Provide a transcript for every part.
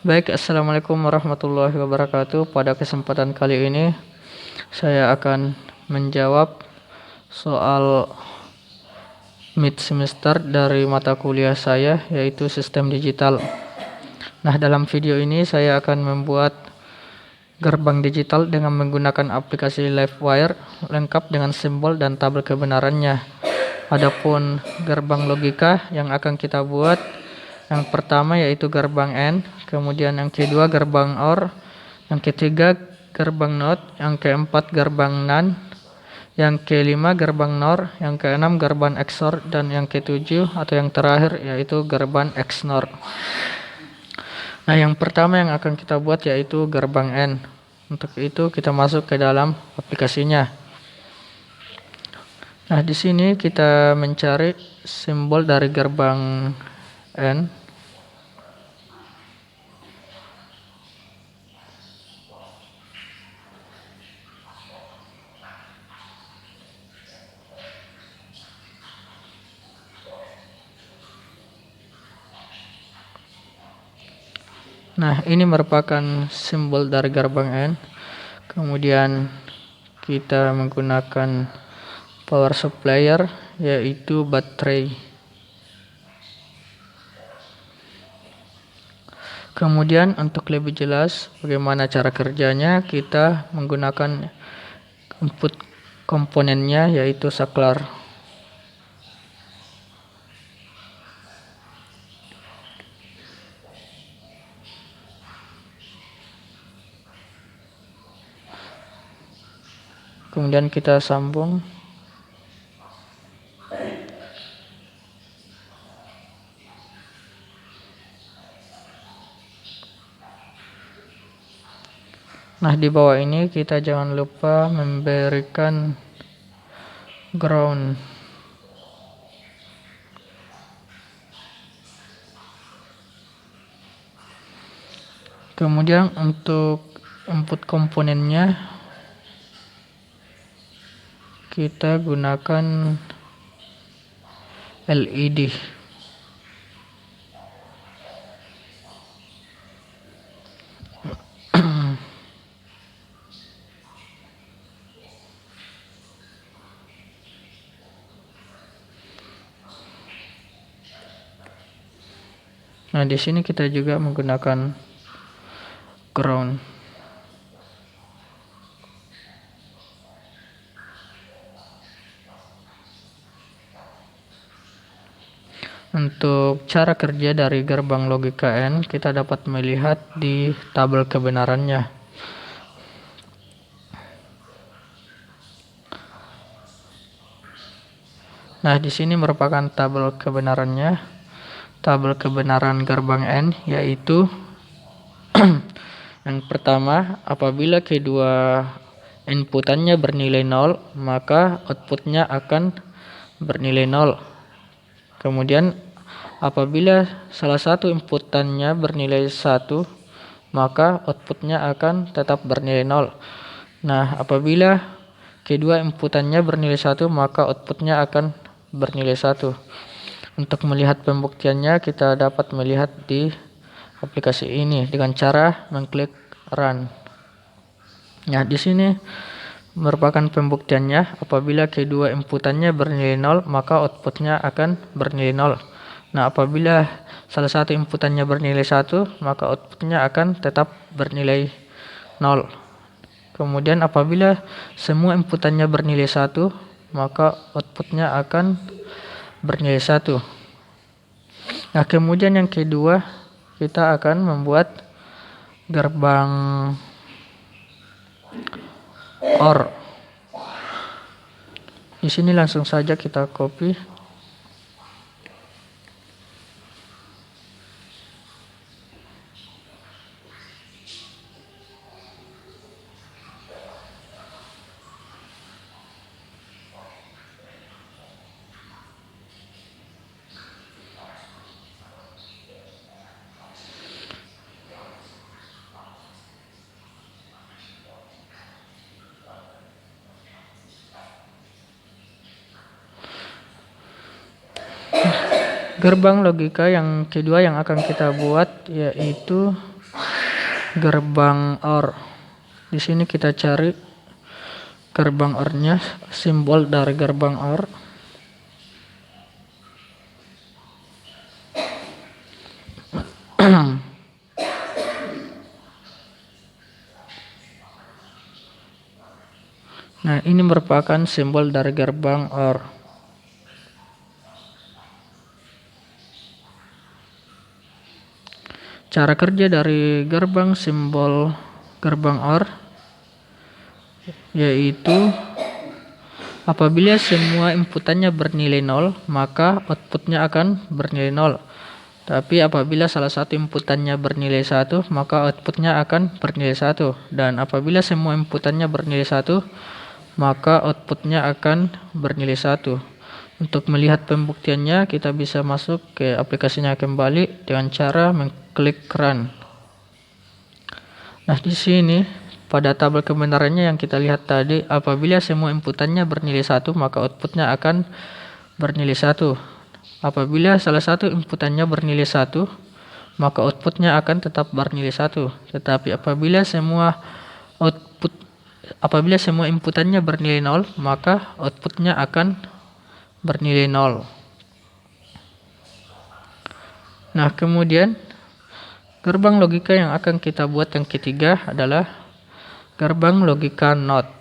Baik, Assalamualaikum warahmatullahi wabarakatuh. Pada kesempatan kali ini, saya akan menjawab soal mid semester dari mata kuliah saya, yaitu Sistem Digital. Nah, dalam video ini saya akan membuat gerbang digital dengan menggunakan aplikasi Livewire, lengkap dengan simbol dan tabel kebenarannya. Adapun gerbang logika yang akan kita buat, yang pertama yaitu gerbang AND, kemudian yang kedua gerbang OR, yang ketiga gerbang NOT, yang keempat gerbang NAND, yang kelima gerbang NOR, yang keenam gerbang XOR, dan yang ketujuh atau yang terakhir yaitu gerbang XNOR. Nah, yang pertama yang akan kita buat yaitu gerbang AND. Untuk itu kita masuk ke dalam aplikasinya. Nah, di sini kita mencari simbol dari gerbang AND. Nah, ini merupakan simbol dari gerbang AND. Kemudian kita menggunakan power supplier yaitu baterai. Kemudian untuk lebih jelas bagaimana cara kerjanya, kita menggunakan input komponennya yaitu saklar. Kemudian kita sambung. Nah, di bawah ini kita jangan lupa memberikan ground. Kemudian untuk input komponennya kita gunakan LED. Nah, di sini kita juga menggunakan ground. Untuk cara kerja dari gerbang logika AND, kita dapat melihat di tabel kebenarannya. Nah, di sini merupakan tabel kebenarannya. Tabel kebenaran gerbang AND yaitu yang pertama, apabila kedua inputannya bernilai 0, maka outputnya akan bernilai 0. Kemudian apabila salah satu inputannya bernilai 1, maka outputnya akan tetap bernilai 0. Nah, apabila kedua inputannya bernilai 1, maka outputnya akan bernilai 1. Untuk melihat pembuktiannya, kita dapat melihat di aplikasi ini dengan cara mengklik run. Nah, di sini merupakan pembuktiannya. Apabila kedua inputannya bernilai 0, maka outputnya akan bernilai 0. Nah, apabila salah satu inputannya bernilai 1, maka outputnya akan tetap bernilai 0. Kemudian apabila semua inputannya bernilai 1, maka outputnya akan bernilai 1. Nah, kemudian yang kedua, kita akan membuat gerbang OR. Di sini langsung saja kita copy. Gerbang logika yang kedua yang akan kita buat yaitu gerbang OR. Di sini kita cari gerbang OR-nya, simbol dari gerbang OR. Nah, ini merupakan simbol dari gerbang OR. Cara kerja dari gerbang simbol gerbang OR yaitu apabila semua inputannya bernilai 0, maka outputnya akan bernilai 0. Tapi apabila salah satu inputannya bernilai 1, maka outputnya akan bernilai 1. Dan apabila semua inputannya bernilai 1, maka outputnya akan bernilai 1. Untuk melihat pembuktiannya, kita bisa masuk ke aplikasinya kembali dengan cara mengklik Run. Nah, di sini pada tabel kebenarannya yang kita lihat tadi, apabila semua inputannya bernilai 1, maka outputnya akan bernilai 1. Apabila salah satu inputannya bernilai 1, maka outputnya akan tetap bernilai 1. Tetapi apabila semua inputannya bernilai 0, maka outputnya akan bernilai 0. Nah, kemudian gerbang logika yang akan kita buat yang ketiga adalah gerbang logika NOT.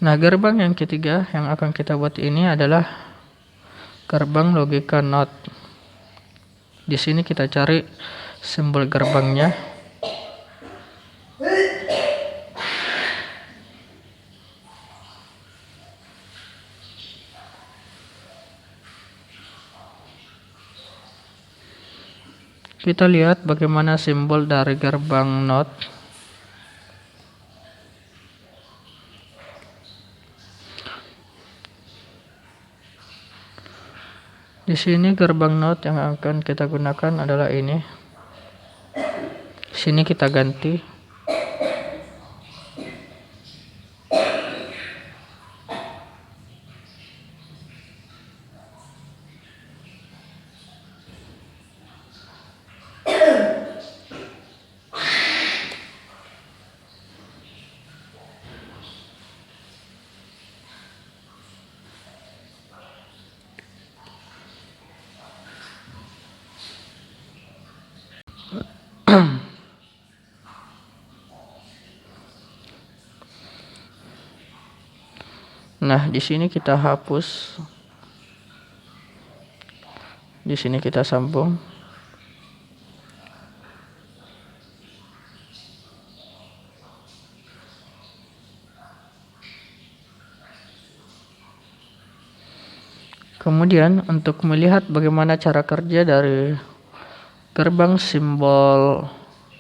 Nah, gerbang yang ketiga yang akan kita buat ini adalah gerbang logika NOT. Di sini kita cari simbol gerbangnya. Kita lihat bagaimana simbol dari gerbang NOT. Di sini gerbang NOT yang akan kita gunakan adalah ini. Di sini kita ganti. Nah, di sini kita hapus. Di sini kita sambung. Kemudian untuk melihat bagaimana cara kerja dari gerbang simbol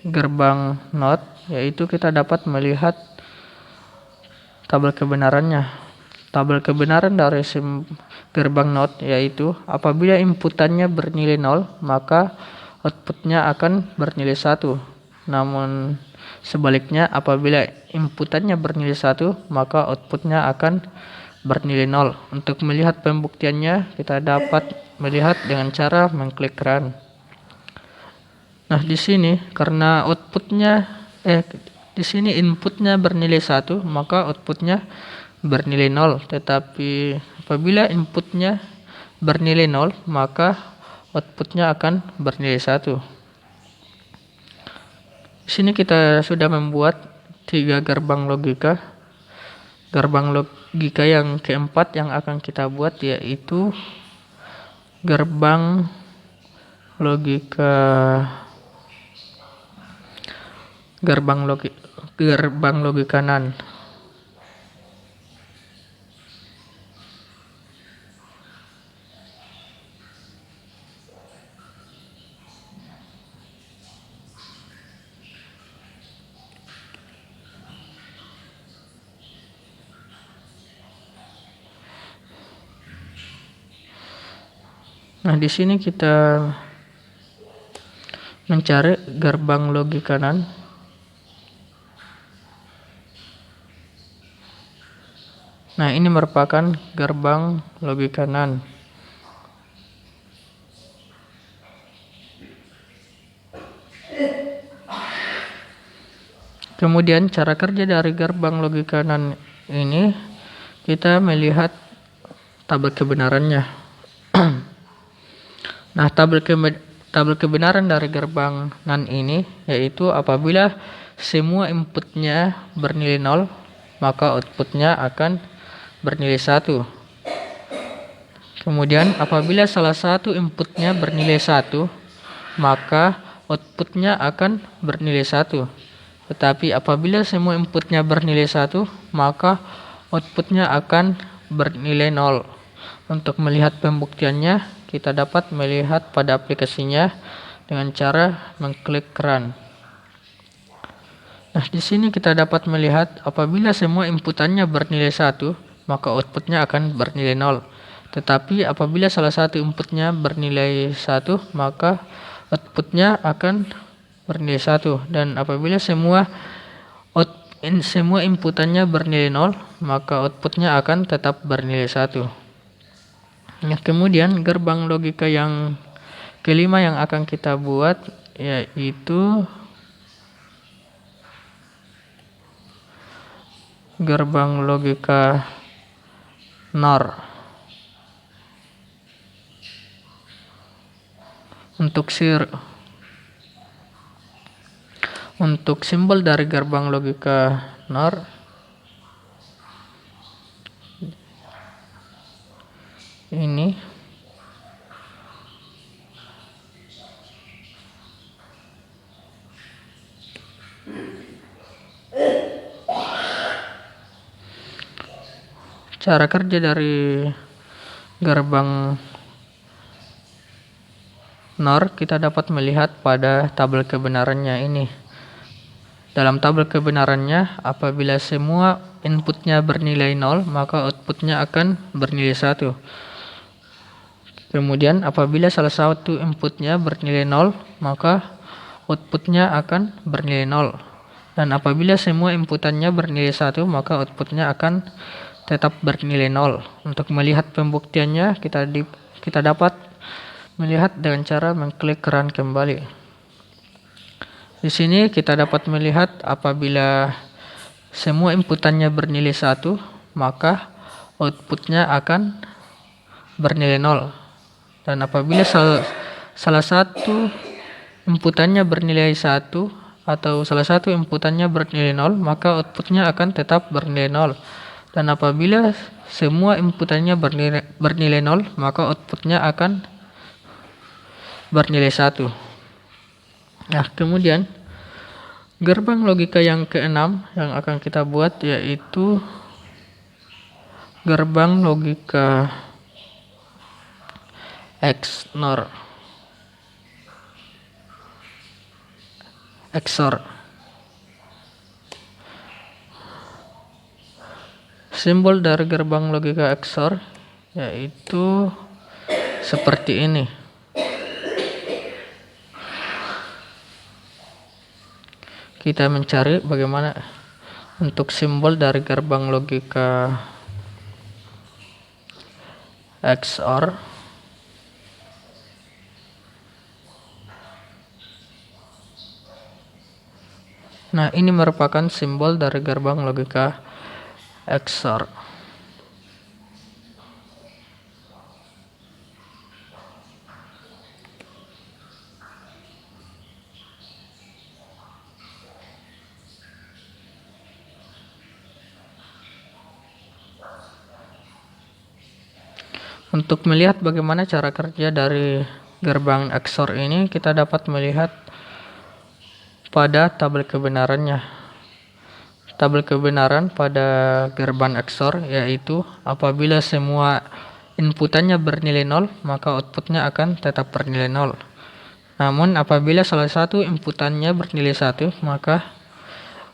gerbang NOT, yaitu kita dapat melihat tabel kebenarannya. Tabel kebenaran dari gerbang NOT yaitu apabila inputannya bernilai 0, maka outputnya akan bernilai 1. Namun sebaliknya, apabila inputannya bernilai 1, maka outputnya akan bernilai 0. Untuk melihat pembuktiannya, kita dapat melihat dengan cara mengklik Run. Nah, di sini karena di sini inputnya bernilai 1, maka outputnya bernilai 0. Tetapi apabila inputnya bernilai 0, maka outputnya akan bernilai 1. Di sini kita sudah membuat 3 gerbang logika. Gerbang logika yang keempat yang akan kita buat yaitu gerbang logika NAND. Nah, di sini kita mencari gerbang logika NAND. Nah, ini merupakan gerbang logika NAND. Kemudian cara kerja dari gerbang logika NAND ini, kita melihat tabel kebenarannya. Nah, tabel kebenaran dari gerbang NAND ini yaitu apabila semua inputnya bernilai 0, maka outputnya akan bernilai 1. Kemudian apabila salah satu inputnya bernilai 1, maka outputnya akan bernilai 1. Tetapi apabila semua inputnya bernilai 1, maka outputnya akan bernilai 0. Untuk melihat pembuktiannya, kita dapat melihat pada aplikasinya dengan cara mengklik run. Nah, di sini kita dapat melihat apabila semua inputannya bernilai 1, maka outputnya akan bernilai 0. Tetapi apabila salah satu inputnya bernilai 1, maka outputnya akan bernilai 1. Dan apabila semua inputannya bernilai 0, maka outputnya akan tetap bernilai 1. Nah, kemudian gerbang logika yang kelima yang akan kita buat yaitu gerbang logika NOR. Untuk simbol dari gerbang logika NOR ini cara kerja dari gerbang NOR kita dapat melihat pada tabel kebenarannya ini. Dalam tabel kebenarannya, apabila semua inputnya bernilai 0, maka outputnya akan bernilai 1. Kemudian apabila salah satu inputnya bernilai 0, maka outputnya akan bernilai 0. Dan apabila semua inputannya bernilai 1, maka outputnya akan tetap bernilai 0. Untuk melihat pembuktiannya, kita dapat melihat dengan cara mengklik run kembali. Di sini kita dapat melihat apabila semua inputannya bernilai 1, maka outputnya akan bernilai 0. Dan apabila salah satu inputannya bernilai 1 atau salah satu inputannya bernilai 0, maka outputnya akan tetap bernilai 0. Dan apabila semua inputannya bernilai 0, maka outputnya akan bernilai 1. Nah, kemudian gerbang logika yang keenam yang akan kita buat yaitu gerbang logika XOR. Simbol dari gerbang logika XOR yaitu seperti ini. Kita mencari bagaimana untuk simbol dari gerbang logika XOR. Nah, ini merupakan simbol dari gerbang logika XOR. Untuk melihat bagaimana cara kerja dari gerbang XOR ini, kita dapat melihat pada tabel kebenarannya. Tabel kebenaran pada gerbang XOR yaitu apabila semua inputannya bernilai 0, maka outputnya akan tetap bernilai 0. Namun apabila salah satu inputannya bernilai 1, maka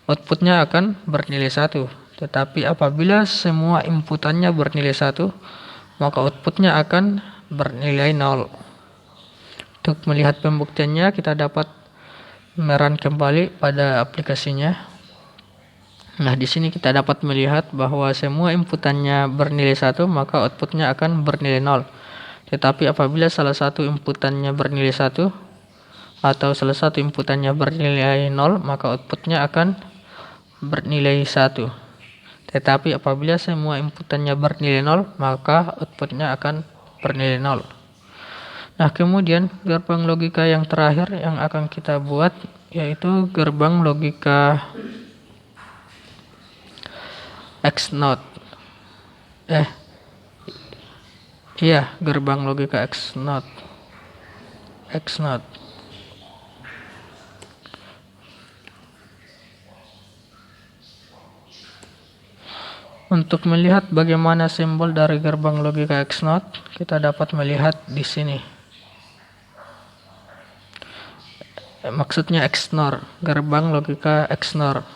outputnya akan bernilai 1. Tetapi apabila semua inputannya bernilai 1, maka outputnya akan bernilai 0. Untuk melihat pembuktiannya, kita dapat merun kembali pada aplikasinya. Nah, di sini kita dapat melihat bahwa semua inputannya bernilai 1, maka outputnya akan bernilai 0. Tetapi apabila salah satu inputannya bernilai 1 atau salah satu inputannya bernilai 0, maka outputnya akan bernilai 1. Tetapi apabila semua inputannya bernilai 0, maka outputnya akan bernilai 0. Nah, kemudian gerbang logika yang terakhir yang akan kita buat yaitu gerbang logika XNOT. Gerbang logika XNOT. Untuk melihat bagaimana simbol dari gerbang logika XNOT, kita dapat melihat di sini. Maksudnya XNOR, gerbang logika XNOR.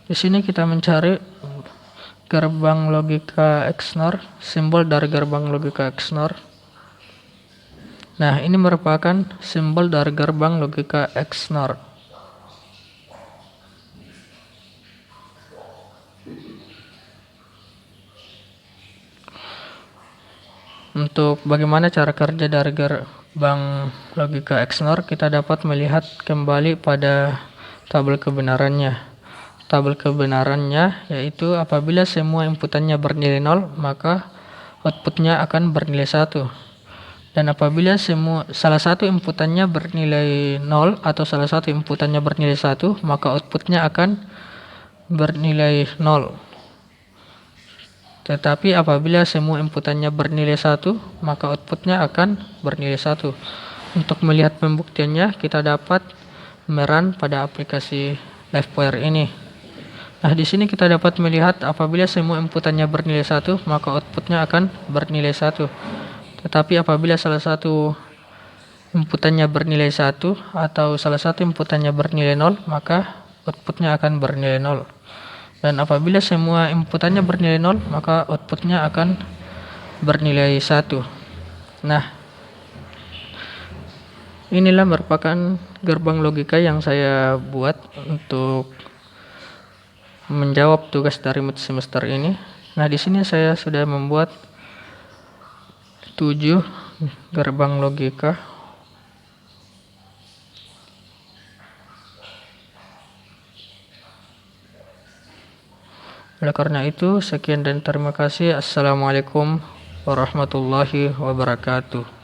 Di sini kita mencari gerbang logika XNOR, simbol dari gerbang logika XNOR. Nah, ini merupakan simbol dari gerbang logika XNOR. Untuk bagaimana cara kerja dari gerbang logika XNOR, kita dapat melihat kembali pada tabel kebenarannya. Tabel kebenarannya yaitu apabila semua inputannya bernilai 0, maka outputnya akan bernilai 1. Dan apabila salah satu inputannya bernilai 0 atau salah satu inputannya bernilai 1, maka outputnya akan bernilai 0. Tetapi apabila semua inputannya bernilai 1, maka outputnya akan bernilai 1. Untuk melihat pembuktiannya, kita dapat merun pada aplikasi Livewire ini. Nah, di sini kita dapat melihat apabila semua inputannya bernilai 1, maka outputnya akan bernilai 1. Tetapi apabila salah satu inputannya bernilai 1 atau salah satu inputannya bernilai 0, maka outputnya akan bernilai 0. Dan apabila semua inputannya bernilai 0, maka outputnya akan bernilai 1. Nah, inilah merupakan gerbang logika yang saya buat untuk menjawab tugas dari mid semester ini. Nah, di sini saya sudah membuat 7 gerbang logika. Oleh karena itu, sekian dan terima kasih. Assalamualaikum warahmatullahi wabarakatuh.